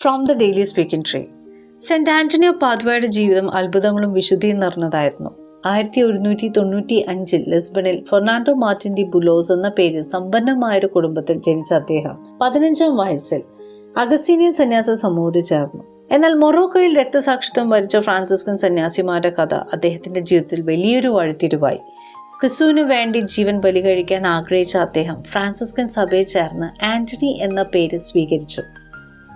From the daily speaking tree. Saint Antony of പാദുവയുടെ ജീവിതം അത്ഭുതങ്ങളും വിശുദ്ധിയും നിറഞ്ഞതായിരുന്നു. 1195 ലിസ്ബണിൽ ഫെർണാണ്ടോ മാർട്ടിൻ ഡി ബുലോസ് എന്ന പേരിൽ സമ്പന്നമായൊരു കുടുംബത്തിൽ ജനിച്ച അദ്ദേഹം 15-ാം വയസ്സിൽ അഗസ്തീനിയൻ സന്യാസ സമൂഹത്തിൽ ചേർന്നു. എന്നാൽ മൊറോക്കോയിൽ രക്തസാക്ഷിത്വം വരിച്ച ഫ്രാൻസിസ്കൻ സന്യാസിമാരുടെ കഥ അദ്ദേഹത്തിന്റെ ജീവിതത്തിൽ വലിയൊരു വഴിത്തിരിവായി. ക്രിസ്തുവിനു വേണ്ടി ജീവൻ ബലി കഴിക്കാൻ ആഗ്രഹിച്ച അദ്ദേഹം ഫ്രാൻസിസ്കൻ സഭയിൽ ചേർന്ന് ആന്റണി എന്ന പേര് സ്വീകരിച്ചു.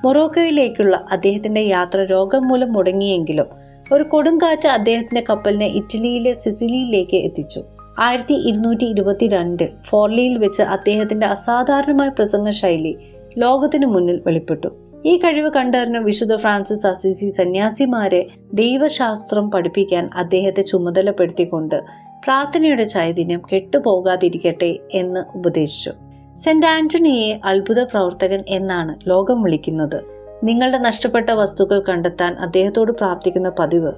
മൊറോക്കോയിലേക്കുള്ള അദ്ദേഹത്തിന്റെ യാത്ര രോഗം മൂലം മുടങ്ങിയെങ്കിലും ഒരു കൊടുങ്കാറ്റ് അദ്ദേഹത്തിന്റെ കപ്പലിനെ ഇറ്റലിയിലെ സിസിലിയിലേക്ക് എത്തിച്ചു. 1222 ഫോർലിയിൽ വെച്ച് അദ്ദേഹത്തിന്റെ അസാധാരണമായ പ്രസംഗ ശൈലി ലോകത്തിനു മുന്നിൽ വെളിപ്പെട്ടു. ഈ കഴിവ് കണ്ടറിഞ്ഞ വിശുദ്ധ ഫ്രാൻസിസ് അസീസി സന്യാസിമാരെ ദൈവശാസ്ത്രം പഠിപ്പിക്കാൻ അദ്ദേഹത്തെ ചുമതലപ്പെടുത്തിക്കൊണ്ട് പ്രാർത്ഥനയുടെ ചൈതന്യം കെട്ടുപോകാതിരിക്കട്ടെ എന്ന് ഉപദേശിച്ചു. സെന്റ് ആന്റണിയെ അത്ഭുത പ്രവർത്തകൻ എന്നാണ് ലോകം വിളിക്കുന്നത്. നിങ്ങളുടെ നഷ്ടപ്പെട്ട വസ്തുക്കൾ കണ്ടെത്താൻ അദ്ദേഹത്തോട് പ്രാർത്ഥിക്കുന്ന പതിവ്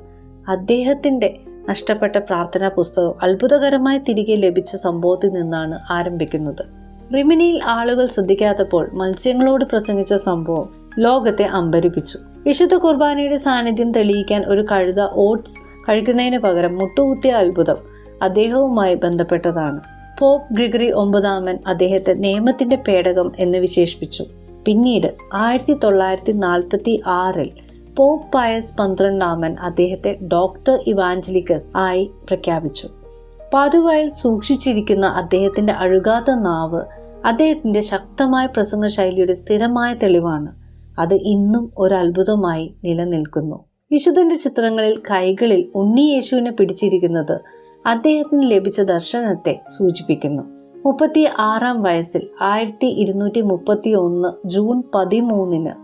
അദ്ദേഹത്തിന്റെ നഷ്ടപ്പെട്ട പ്രാർത്ഥനാ പുസ്തകം അത്ഭുതകരമായി തിരികെ ലഭിച്ച സംഭവത്തിൽ നിന്നാണ് ആരംഭിക്കുന്നത്. റിമിനിയിൽ ആളുകൾ ശ്രദ്ധിക്കാത്തപ്പോൾ മത്സ്യങ്ങളോട് പ്രസംഗിച്ച സംഭവം ലോകത്തെ അമ്പരിപ്പിച്ചു. വിശുദ്ധ കുർബാനയുടെ സാന്നിധ്യം തെളിയിക്കാൻ ഒരു കഴുത ഓട്സ് കഴിക്കുന്നതിന് പകരം മുട്ടുകുത്തിയ അത്ഭുതം അദ്ദേഹവുമായി ബന്ധപ്പെട്ടതാണ്. പോപ്പ് ഗ്രിഗറി 9 അദ്ദേഹത്തെ നിയമത്തിന്റെ പേടകം എന്ന് വിശേഷിപ്പിച്ചു. പിന്നീട് 1946 പോപ്പ് പയസ് 12 അദ്ദേഹത്തെ ഡോക്ടർ ഇവാഞ്ചലിക്കസ് ആയി പ്രഖ്യാപിച്ചു. പാദുവയിൽ സൂക്ഷിച്ചിരിക്കുന്ന അദ്ദേഹത്തിന്റെ അഴുകാത്ത നാവ് അദ്ദേഹത്തിന്റെ ശക്തമായ പ്രസംഗ ശൈലിയുടെ സ്ഥിരമായ തെളിവാണ്. അത് ഇന്നും ഒരു അത്ഭുതമായി നിലനിൽക്കുന്നു. വിശുദ്ധന്റെ ചിത്രങ്ങളിൽ കൈകളിൽ ഉണ്ണിയേശുവിനെ പിടിച്ചിരിക്കുന്നത് അദ്ദേഹത്തിന് ലഭിച്ച ദർശനത്തെ സൂചിപ്പിക്കുന്നു. 36-ാം വയസ്സിൽ 1231 ജൂൺ 13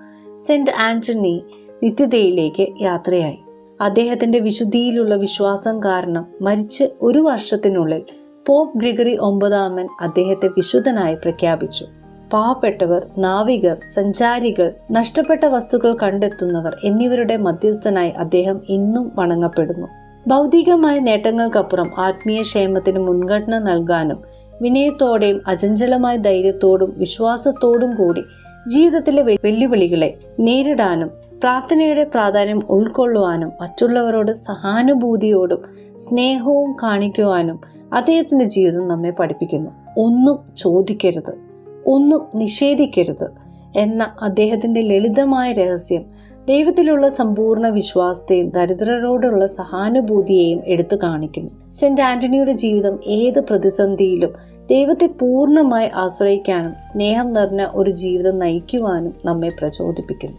സെന്റ് ആന്റണി നിത്യതയിലേക്ക് യാത്രയായി. അദ്ദേഹത്തിന്റെ വിശുദ്ധിയിലുള്ള വിശ്വാസം കാരണം മരിച്ച് ഒരു വർഷത്തിനുള്ളിൽ പോപ്പ് ഗ്രിഗറി 9 അദ്ദേഹത്തെ വിശുദ്ധനായി പ്രഖ്യാപിച്ചു. പാവപ്പെട്ടവർ, നാവികർ, സഞ്ചാരികൾ, നഷ്ടപ്പെട്ട വസ്തുക്കൾ കണ്ടെത്തുന്നവർ എന്നിവരുടെ മധ്യസ്ഥനായി അദ്ദേഹം ഇന്നും വണങ്ങപ്പെടുന്നു. ഭൗതികമായ നേട്ടങ്ങൾക്കപ്പുറം ആത്മീയ ക്ഷേമത്തിന് മുൻഗണന നൽകാനും വിനയത്തോടെയും അചഞ്ചലമായ ധൈര്യത്തോടും വിശ്വാസത്തോടും കൂടി ജീവിതത്തിലെ വെല്ലുവിളികളെ നേരിടാനും പ്രാർത്ഥനയുടെ പ്രാധാന്യം ഉൾക്കൊള്ളുവാനും മറ്റുള്ളവരോട് സഹാനുഭൂതിയോടും സ്നേഹവും കാണിക്കുവാനും അദ്ദേഹത്തിന്റെ ജീവിതം നമ്മെ പഠിപ്പിക്കുന്നു. ഒന്നും ചോദിക്കരുത്, ഒന്നും നിഷേധിക്കരുത് എന്ന അദ്ദേഹത്തിന്റെ ലളിതമായ രഹസ്യം ദൈവത്തിലുള്ള സമ്പൂർണ്ണ വിശ്വാസത്തെയും ദരിദ്രരോടുള്ള സഹാനുഭൂതിയെയും എടുത്തു കാണിക്കുന്നു. സെന്റ് ആന്റണിയുടെ ജീവിതം ഏത് പ്രതിസന്ധിയിലും ദൈവത്തെ പൂർണ്ണമായി ആശ്രയിക്കാനും സ്നേഹം നിറഞ്ഞ ഒരു ജീവിതം നയിക്കുവാനും നമ്മെ പ്രചോദിപ്പിക്കുന്നു.